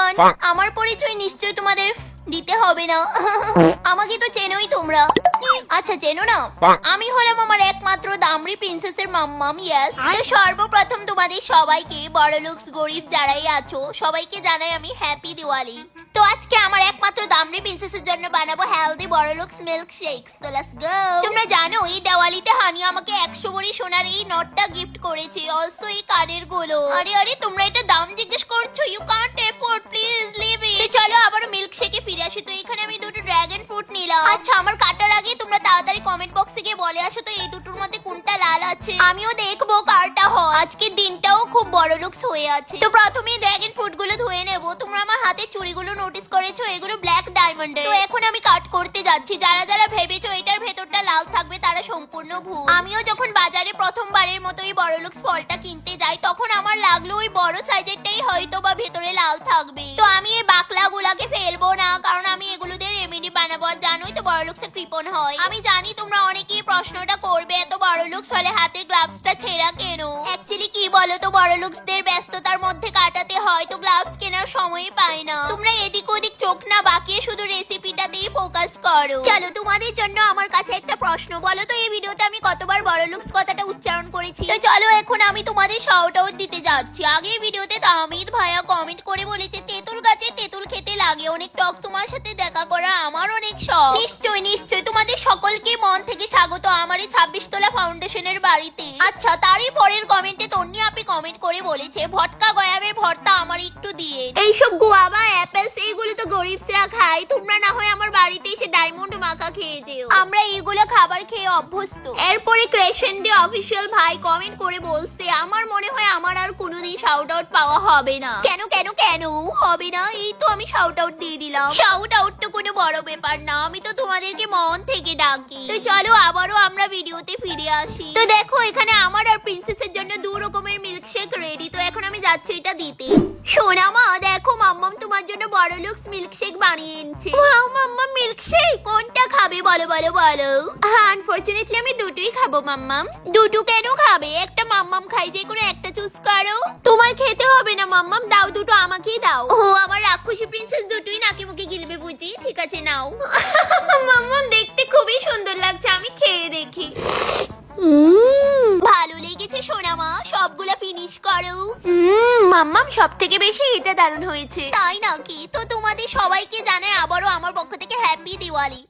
Everyone, আমার পরিচয় নিশ্চয় তোমাদের দিতে হবে না। আমাকে তো চেনোই তোমরা। আচ্ছা চেনো না? আমি হলাম আমার একমাত্র দামড়ি প্রিন্সেসের মাম্মাম। ইয়েস। তো সর্বপ্রথম তোমাদের সবাইকে, বড়লোকস গরিব যারাই আছো সবাইকে জানাই আমি হ্যাপি দিওয়ালি। তো আজকে আমার একমাত্র দামড়ি প্রিন্সেসের জন্য বানাবো হেলদি বড়লোকস milk shakes. So let's go. তোমরা জানো এই দিওয়ালিতে হানি আমাকে 100 ভরি সোনার এই নটটা গিফট করেছে, অলসো এই কানের গুলো। আরে আরে তোমরা এটা দাম জিজ্ঞেস করছো? You can't afford, please leave it. চলো আবার মিল্ক শেকে ফিরে আসি। তো এখানে আমি দুটো ড্রাগন ফ্রুট নিলাম। আচ্ছা আমার কাটার আগে তোমরা তাড়াতাড়ি কমেন্ট বক্সে গিয়ে বলে আসো তো এই দুটোর মধ্যে কোনটা লাল আছে, আমিও দেখবো কারটা হয়। আজকের দিনটাও খুব বড়লোকস হয়ে আছে। তো প্রথমে ড্রাগন ফ্রুট গুলো ধুয়ে নেবো। তোমরা আমার হাতে চুড়িগুলো নোটিস করেছো, এগুলো ব্ল্যাক ডায়মন্ডের। তো এখন আমি কাট করতে যাচ্ছি। যারা যারা ভেবেছো এটার ভেতরটা লাল থাকবে তারা সম্পূর্ণ ভুল। আমিও যখন বাজারে প্রথমবারের মতো এই বড়লোকস ফলটা কিনতে যাই তখন আমার লাগলো ওই বড় সাইজেরটাই হয়তো বা ভেতরে লাল থাকবে। তো আমি এই বাকলাগুলাকে ফেলবো না, কারণ আমি এগুলো দিয়ে রেমেডি বানাবো। আর জানোই তো বড়লোকসে কৃপণ হয়। আমি জানি তোমরা অনেকেই প্রশ্নটা করবে, এত বড়লোকস হলে হাতের গ্লাভসটা ছেঁড়া কেন? অ্যাকচুয়ালি কি বলো তো, বড়লোকসদের ব্যস্ততার মধ্যে কাটাতে হয়, তো গ্লাভস কেনার সময়ই পায় না। তোমরা এদিক ওদিক চোখ না বাকিয়ে শুধু রেসিপিটাতেই ফোকাস করো। চলো তোমাদের জন্য আমার কাছে একটা প্রশ্ন, বলো তো এই ভিডিওতে আমি কতবার বড়লোকস কথাটা উচ্চারণ করেছি? তো চলো এখন আমি তোমাদের শাউট আউট দিতে যাচ্ছি। আগের ভিডিওতে তাহমিদ ভাইয়া কমেন্ট করে বলেছে তেঁতুল গাছে তেঁতুল খেতে লাগে অনেক টক, তোমার সাথে দেখা করা আমার অনেক শখ। নিশ্চয়ই নিশ্চয়ই তোমাদের সকলকে মন থেকে স্বাগত আমার এই 26 তলা ফাউন্ডেশনের বাড়িতে। আচ্ছা তারই পরের কমেন্টে তন্নি আপি কমেন্ট করে বলেছে ভটকা গয়াবের ভর্তা আমার একটু দিয়ে। এইসব গোয়াবা অ্যাপেলস এইগুলো তো গরিবরা খায়, তোমরা না হয় আমার বাড়িতে এসে ডায়মন্ড মাখা খেয়ে যেও, আমরা এইগুলো খাবার খেয়ে অভ্যস্ত। এরপরে ক্রেশেন্ডে অফিসিয়াল ভাই কমেন্ট করে বলছে আমার মনে হয় আমার আর কোনোদিন শাউট আউট পাওয়া হবে না। কেন কেন কেন হবে না? এই তো আমি শাউট আউট দিয়ে দিলাম। শাউট আউট তো কোনো বড় ব্যাপার না, আমি তো তোমাদেরকে মন থেকে ডাকি। তো চলো আবারও আমরা ভিডিওতে ফিরে আসি। তো দেখো এখানে আমার আর প্রিন্সেসের জন্য দু রকমের মিল্কশেক রেডি। তো এখন আমি যাচ্ছি এটা দিতে। সোনা মা দেখো মাম্মাম তোমার জন্য বড়লোকস মিল্কশেক বানিয়ে এনেছে। ওয়াও মাম্মা মিল্কশেক কোনটা খাবে বলো বলো বলো। আনফরচুনেটলি আমি দুটোই খাবো মাম্মাম। দুটো কেন খাবে? একটা মাম্মাম খাই, যে কোনো একটা চুজ করো। তোমার খেতে হবে না মাম্মাম, দাও দুটো আমাকেই দাও। ও আমার রাক্ষসী প্রিন্সেস দুটোই নাকি মুখে গিলবে বুঝি? ঠিক আছে নাও। মাম্মাম দেখতে খুবই সুন্দর লাগছে, আমি খেয়ে দেখি। ভালো লেগেছে সোনা মা, সবগুলা ফিনিশ করো। মাম্মাম সব থেকে বেশি এটা দারুণ হয়েছে। তাই নাকি? তো তোমাদের সবাইকে জানাই আবারও আমার পক্ষ থেকে হ্যাপি দিওয়ালি।